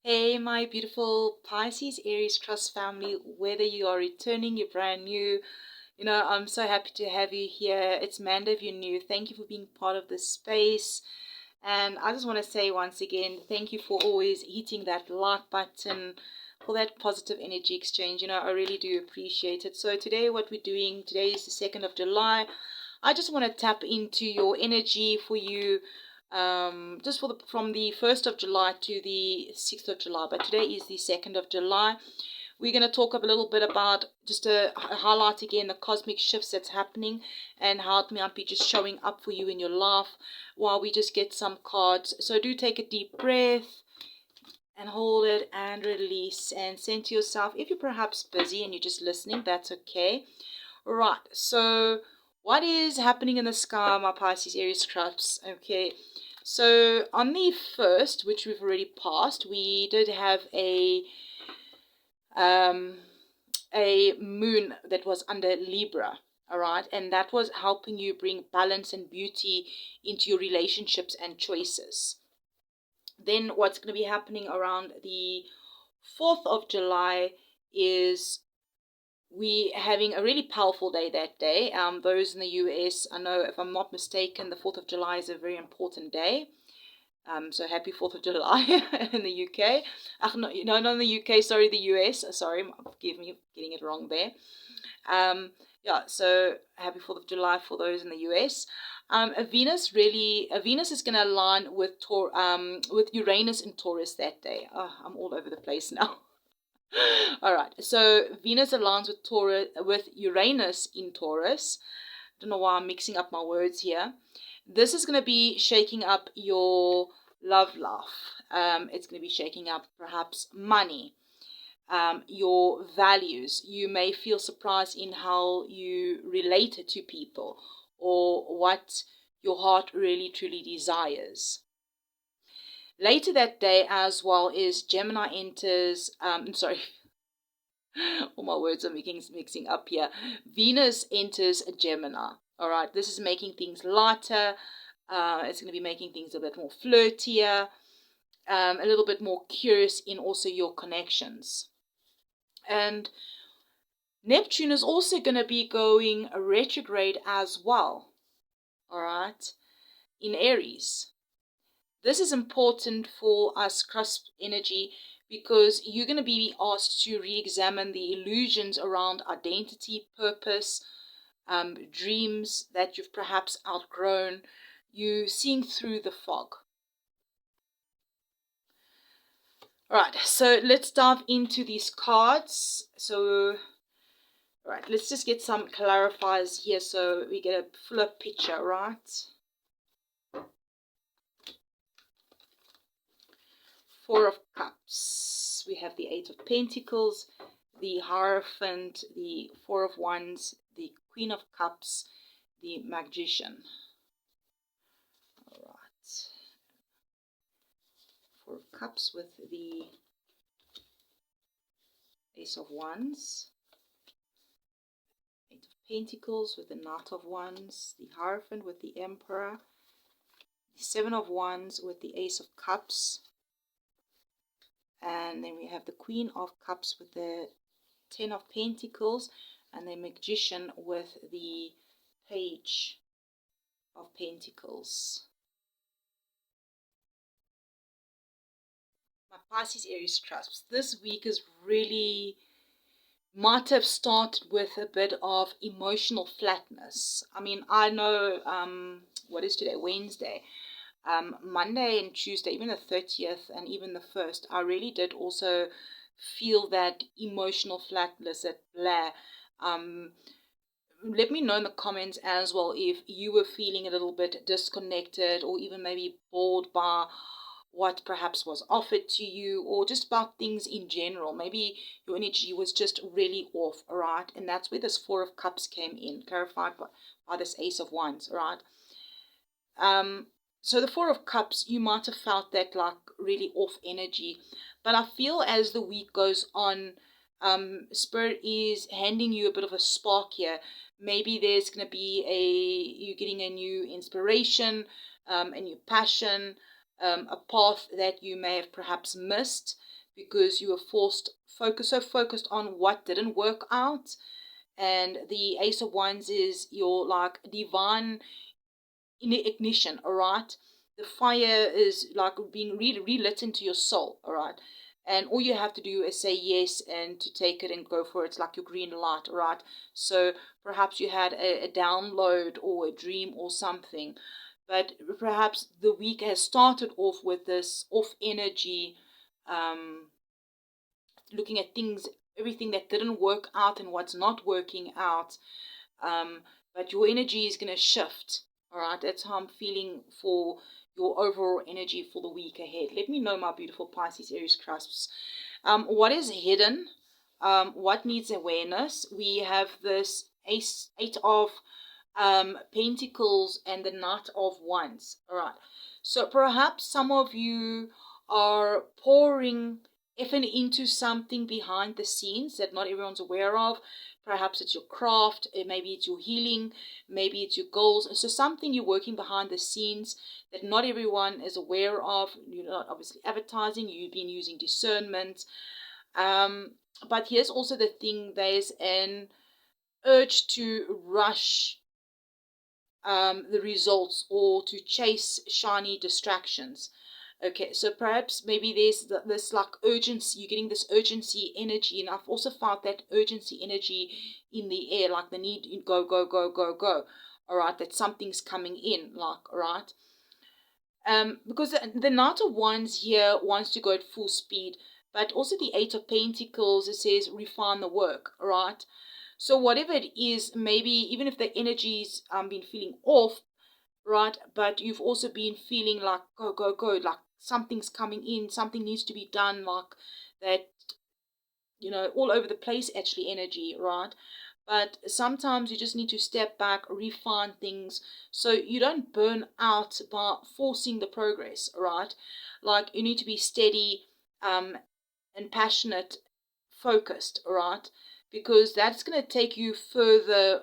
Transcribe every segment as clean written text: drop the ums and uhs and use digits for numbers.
Hey, my beautiful Pisces Aries Cusp family, whether you are returning, you're brand new, I'm so happy to have you here. It's Manda if you're new. Thank you for being part of this space. And I just want to say once again, thank you for always hitting that like button, for that positive energy exchange. I really do appreciate it. So today, what we're doing, today is the 2nd of July. I just want to tap into your energy for you, just from the 1st of July to the 6th of July. But today is the 2nd of July. We're going to talk a little bit about, just to highlight again, the cosmic shifts that's happening and how it might be just showing up for you in your life while we just get some cards. So do take a deep breath and hold it and release and send to yourself. If you're perhaps busy and you're just listening, that's okay. Right, so what is happening in the sky, my Pisces Aries Cusps? Okay, so on the 1st, which we've already passed, we did have um, a moon that was under Libra, all right, and that was helping you bring balance and beauty into your relationships and choices. Then what's going to be happening around the 4th of July is we having a really powerful day that day. Those in the US, I know if I'm not mistaken, the 4th of July is a very important day. So happy 4th of July in the UK. No, not in the UK, sorry, the US. Sorry, forgive me getting it wrong there. Yeah, so happy 4th of July for those in the US. Venus is going to align with Uranus in Taurus that day. Oh, I'm all over the place now. All right, so Venus aligns with Uranus in Taurus. Don't know why I'm mixing up my words here. This is going to be shaking up your love life. It's going to be shaking up perhaps money, your values. You may feel surprised in how you relate to people or what your heart really truly desires. Later that day as well is Gemini enters, sorry, all my words are mixing up here. Venus enters a Gemini. All right, this is making things lighter. It's going to be making things a bit more flirtier, a little bit more curious in also your connections. And Neptune is also going to be going retrograde as well. All right, in Aries. This is important for us cusp energy because you're going to be asked to re-examine the illusions around identity, purpose, dreams that you've perhaps outgrown. You seeing through the fog. All right, so let's dive into these cards. So, all right, let's just get some clarifiers here so we get a fuller picture, right? Four of Cups. We have the Eight of Pentacles, the Hierophant, the Four of Wands, the Queen of Cups, the Magician. All right. Four of Cups with the Ace of Wands. Eight of Pentacles with the Knight of Wands, the Hierophant with the Emperor, the Seven of Wands with the Ace of Cups, and then we have the Queen of Cups with the Ten of Pentacles, and the Magician with the Page of Pentacles. My Pisces Aries Cusps, this week is really might have started with a bit of emotional flatness. I mean, I know, what is today? Wednesday. Monday and Tuesday, even the 30th and even the 1st, I really did also feel that emotional flatness, that blah. Let me know in the comments as well if you were feeling a little bit disconnected or even maybe bored by what perhaps was offered to you, or just about things in general. Maybe your energy was just really off, all right? And that's where this Four of Cups came in, clarified by this Ace of Wands, all right? So the Four of Cups, you might have felt that like really off energy, but I feel as the week goes on, Spirit is handing you a bit of a spark here. Maybe there's going to be you're getting a new inspiration, a new passion, a path that you may have perhaps missed because you were so focused on what didn't work out. And the Ace of Wands is your like divine ignition, all right? The fire is like being relit into your soul, all right? And all you have to do is say yes and to take it and go for it. It's like your green light, all right? So perhaps you had a download or a dream or something, but perhaps the week has started off with this off energy, um, looking at things, everything that didn't work out and what's not working out. But your energy is going to shift. All right, that's how I'm feeling for your overall energy for the week ahead. Let me know, my beautiful Pisces, Aries, Cusps. What is hidden? What needs awareness? We have this eight of Pentacles and the Knight of Wands. All right, so perhaps some of you are pouring effort into something behind the scenes that not everyone's aware of. Perhaps it's your craft, maybe it's your healing, maybe it's your goals. So something you're working behind the scenes that not everyone is aware of. You're not obviously advertising, you've been using discernment. But here's also the thing, there's an urge to rush the results or to chase shiny distractions. Okay, so perhaps maybe there's this like urgency, you're getting this urgency energy, and I've also felt that urgency energy in the air, like the need to go, go, go, go, go. All right, that something's coming in, like, all right. Because the Knight of Wands here wants to go at full speed, but also the Eight of Pentacles, it says refine the work, all right. So whatever it is, maybe even if the energy's been feeling off, right, but you've also been feeling like go, go, go, like something's coming in, something needs to be done, like that, all over the place actually energy, right? But sometimes you just need to step back, refine things so you don't burn out by forcing the progress, right? Like you need to be steady and passionate, focused, right? Because that's going to take you further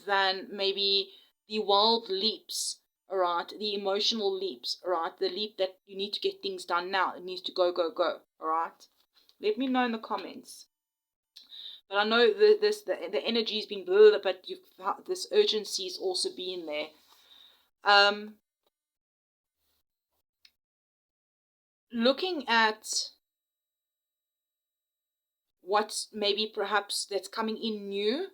than maybe the wild leaps, all right? The emotional leaps, all right? The leap that you need to get things done now. It needs to go, go, go, all right? Let me know in the comments. But I know the energy's been built up, but this urgency's also been there. Looking at what's maybe perhaps that's coming in new,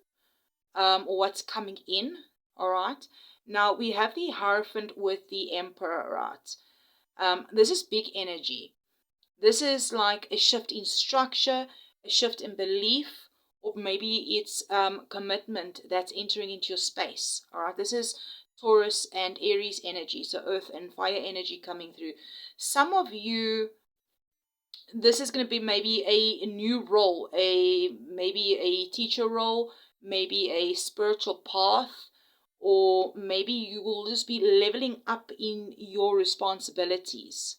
or what's coming in, all right? Now we have the Hierophant with the Emperor, right? This is big energy. This is like a shift in structure, a shift in belief, or maybe it's commitment that's entering into your space. All right, this is Taurus and Aries energy, so earth and fire energy coming through. Some of you, this is going to be maybe a new role, maybe a teacher role, maybe a spiritual path, or maybe you will just be leveling up in your responsibilities.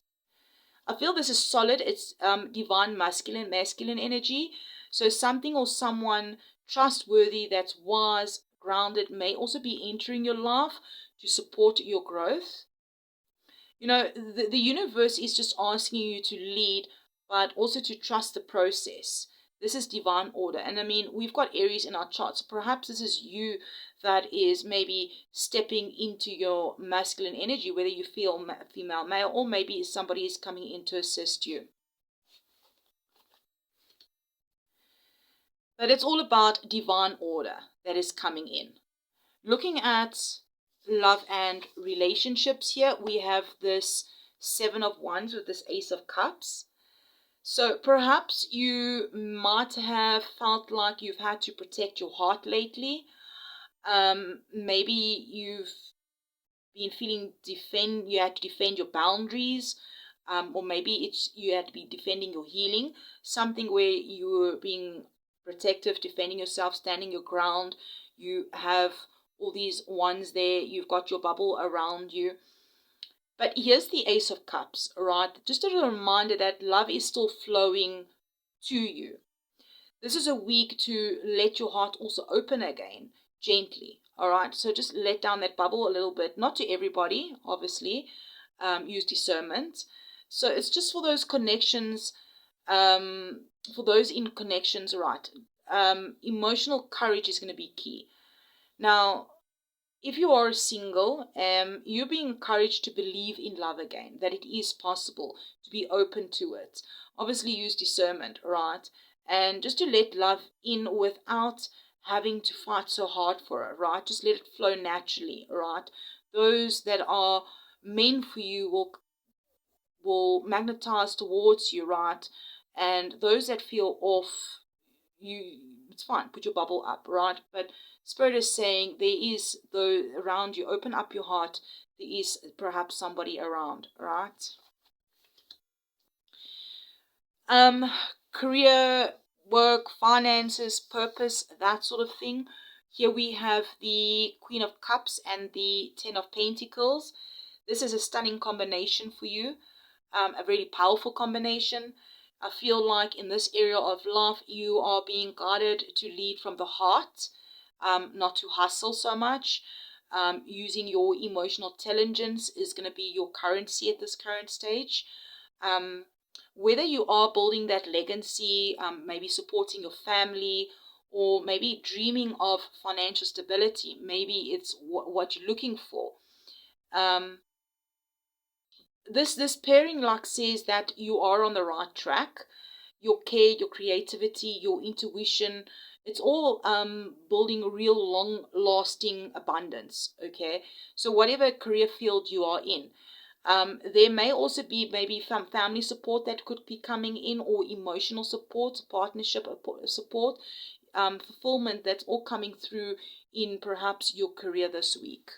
I feel this is solid. It's divine masculine energy. So something or someone trustworthy that's wise, grounded may also be entering your life to support your growth. The universe is just asking you to lead, but also to trust the process. This is divine order. And I mean, we've got Aries in our charts. So perhaps this is you that is maybe stepping into your masculine energy, whether you feel female, male, or maybe somebody is coming in to assist you. But it's all about divine order that is coming in. Looking at love and relationships here, we have this Seven of Wands with this Ace of Cups. So perhaps you might have felt like you've had to protect your heart lately. Maybe you've been feeling you had to defend your boundaries, or maybe you had to be defending your healing, something where you were being protective, defending yourself, standing your ground. You have all these ones there, you've got your bubble around you. But here's the Ace of Cups, right? Just a reminder that love is still flowing to you. This is a week to let your heart also open again, gently, all right? So just let down that bubble a little bit, not to everybody, obviously, use discernment. So it's just for those connections, for those in connections, right? Emotional courage is going to be key. Now, if you are single, you're being encouraged to believe in love again, that it is possible, to be open to it. Obviously, use discernment, right? And just to let love in without having to fight so hard for it, right? Just let it flow naturally, right? Those that are meant for you will magnetize towards you, right? And those that feel off, it's fine, put your bubble up, right? But Spirit is saying there is, though, around you, open up your heart, there is perhaps somebody around, right? Career, work, finances, purpose, that sort of thing. Here we have the Queen of Cups and the Ten of Pentacles. This is a stunning combination for you, a very powerful combination. I feel like in this area of life, you are being guided to lead from the heart, not to hustle so much. Using your emotional intelligence is going to be your currency at this current stage. Whether you are building that legacy, maybe supporting your family, or maybe dreaming of financial stability, maybe it's what you're looking for. This pairing like says that you are on the right track. Your care, your creativity, your intuition, it's all building real long lasting abundance. Okay, so whatever career field you are in, there may also be maybe some family support that could be coming in, or emotional support, partnership support, fulfillment, that's all coming through in perhaps your career this week.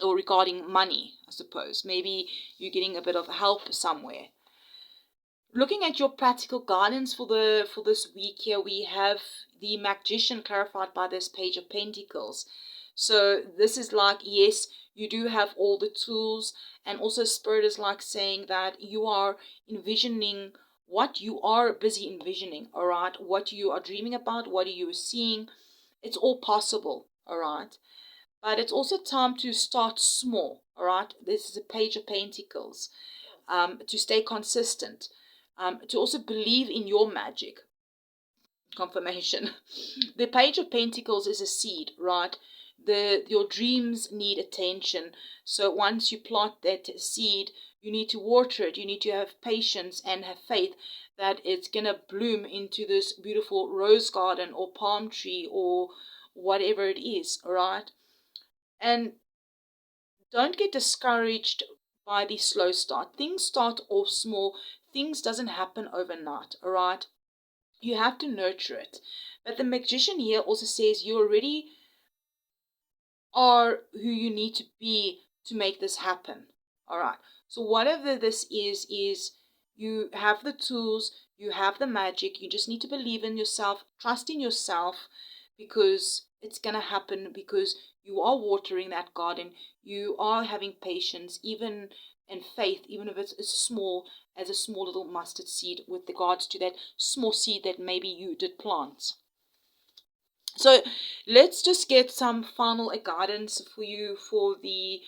Or regarding money, I suppose. Maybe you're getting a bit of help somewhere. Looking at your practical guidance for this week here, we have the Magician clarified by this Page of Pentacles. So this is like, yes, you do have all the tools, and also Spirit is like saying that you are envisioning what you are busy envisioning, all right? What you are dreaming about, what are you seeing? It's all possible, all right? But it's also time to start small, all right? This is a Page of Pentacles. To stay consistent, to also believe in your magic. Confirmation. The Page of Pentacles is a seed, right? Your dreams need attention. So once you plant that seed, you need to water it. You need to have patience and have faith that it's going to bloom into this beautiful rose garden or palm tree or whatever it is, all right? And don't get discouraged by the slow start. Things start off small. Things doesn't happen overnight, all right? You have to nurture it. But the Magician here also says you already are who you need to be to make this happen, all right? So whatever this is you have the tools, you have the magic, you just need to believe in yourself, trust in yourself, because it's going to happen, because you are watering that garden, you are having patience, even and faith, even if it's as small as a small little mustard seed with regards to that small seed that maybe you did plant. So let's just get some final guidance for you for the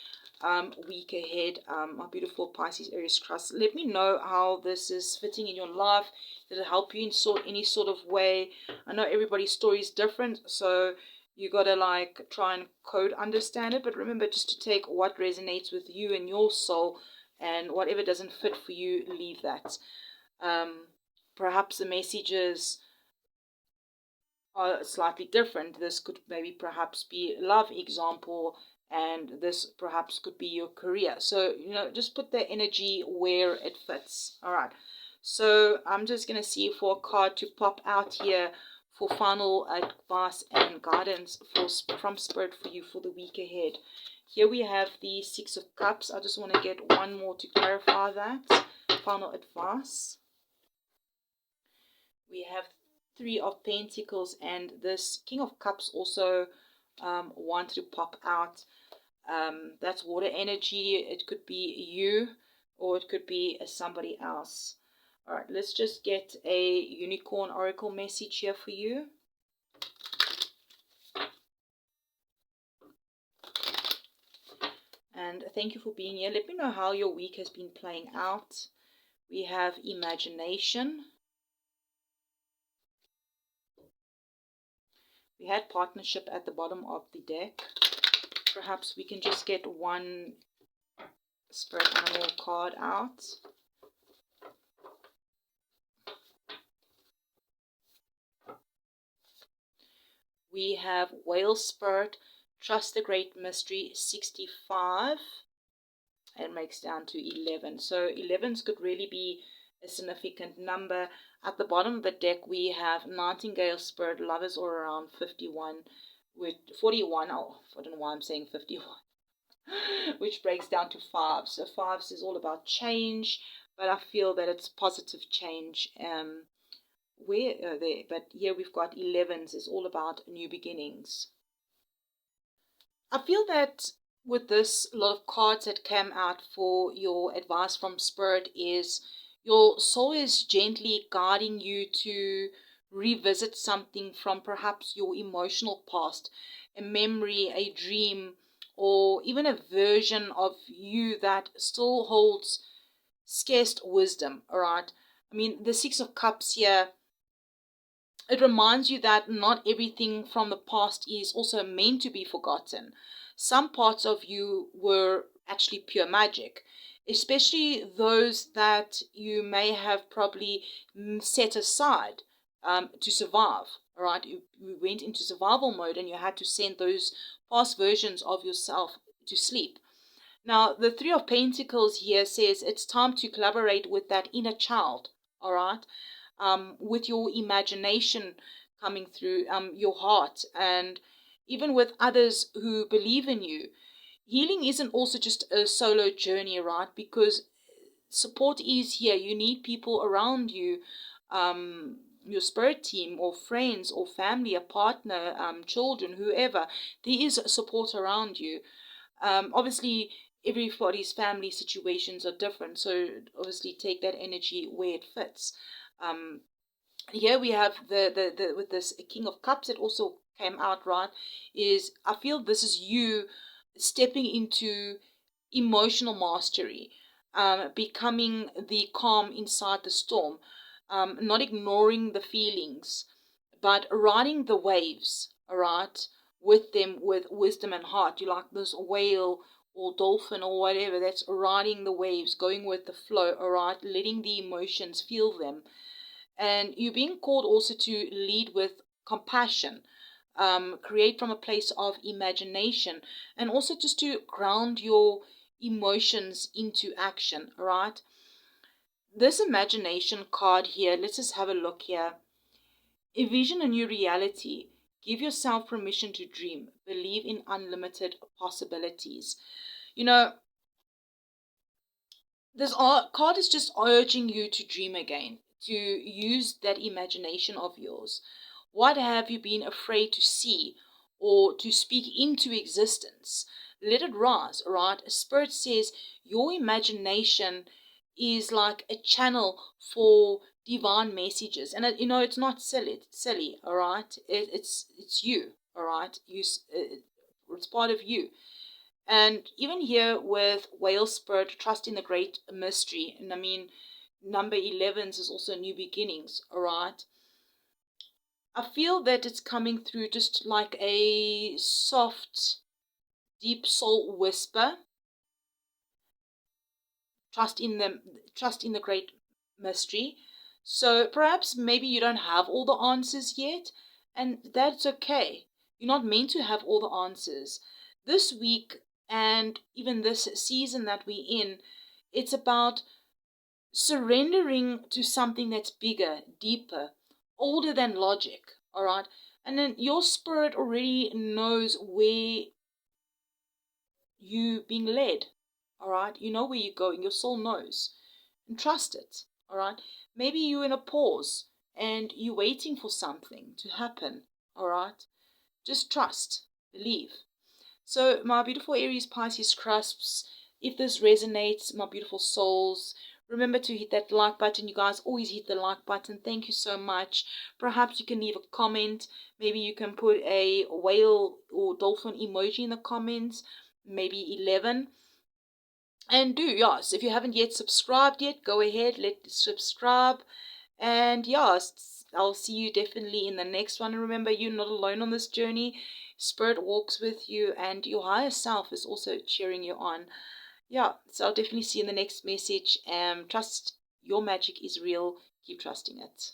week ahead, my beautiful Pisces-Aries Cusp. Let me know how this is fitting in your life. Did it help you in any sort of way? I know everybody's story is different, so you gotta like try and code understand it. But remember just to take what resonates with you and your soul, and whatever doesn't fit for you, leave that. Perhaps the messages are slightly different. This could maybe perhaps be a love example, and this perhaps could be your career. So, just put the energy where it fits. All right. So I'm just going to see for a card to pop out here for final advice and guidance from Spirit for you for the week ahead. Here we have the Six of Cups. I just want to get one more to clarify that. Final advice. We have Three of Pentacles, and this King of Cups also wanted to pop out. That's water energy. It could be you, or it could be somebody else. All right, let's just get a unicorn oracle message here for you. and thank you for being here. Let me know how your week has been playing out. We have imagination. We had partnership at the bottom of the deck. Perhaps we can just get one spirit animal card out. We have whale spirit, trust the great mystery, 65. It makes down to 11. So 11s could really be a significant number. At the bottom of the deck, we have nightingale spirit, lovers all around, 51. With 41, oh, I don't know why I'm saying 51. Which breaks down to 5. So 5s is all about change, but I feel that it's positive change. There, but here we've got 11s is all about new beginnings. I feel that with this, a lot of cards that came out for your advice from Spirit is your soul is gently guiding you to revisit something from perhaps your emotional past, a memory, a dream, or even a version of you that still holds scarce wisdom, all right? I mean, the Six of Cups here, it reminds you that not everything from the past is also meant to be forgotten. Some parts of you were actually pure magic, especially those that you may have probably set aside to survive. All right, you went into survival mode and you had to send those past versions of yourself to sleep. Now, the Three of Pentacles here says it's time to collaborate with that inner child. All right, with your imagination coming through, your heart, and even with others who believe in you. Healing isn't also just a solo journey, right? Because support is here. You need people around you, your spirit team or friends or family, a partner, children, whoever. There is support around you. Obviously, everybody's family situations are different, so obviously take that energy where it fits. Here we have the with this King of Cups, it also came out, right, is I feel this is you stepping into emotional mastery, becoming the calm inside the storm, not ignoring the feelings, but riding the waves, all right, with them with wisdom and heart. You like this whale or dolphin or whatever that's riding the waves, going with the flow, all right, letting the emotions feel them. And you're being called also to lead with compassion, create from a place of imagination, and also just to ground your emotions into action, all right? This imagination card here, let's just have a look here. Envision a new reality. Give yourself permission to dream. Believe in unlimited possibilities. You know, this card is just urging you to dream again, to use that imagination of yours. What have you been afraid to see or to speak into existence? Let it rise, all right? Spirit says your imagination is like a channel for divine messages. And, it's not silly, all right? It's you, all right? It's part of you. And even here with whale spirit, trust in the great mystery. And I mean, number 11s is also new beginnings, all right? I feel that it's coming through just like a soft, deep soul whisper. Trust in the great mystery. So perhaps maybe you don't have all the answers yet, and that's okay. You're not meant to have all the answers. This week and even this season that we're in, it's about surrendering to something that's bigger, deeper, older than logic, all right? And then your spirit already knows where you being led, all right? You know where you're going. Your soul knows. And trust it, all right? Maybe you're in a pause and you're waiting for something to happen, all right? Just trust, believe. So, my beautiful Aries, Pisces, Cusps, if this resonates, my beautiful souls, remember to hit that like button. You guys always hit the like button. Thank you so much. Perhaps you can leave a comment. Maybe you can put a whale or dolphin emoji in the comments. Maybe 11. And yes, if you haven't yet subscribed yet, go ahead, subscribe. And yes, I'll see you definitely in the next one. And remember, you're not alone on this journey. Spirit walks with you, and your higher self is also cheering you on. Yeah, so I'll definitely see you in the next message. Trust your magic is real. Keep trusting it.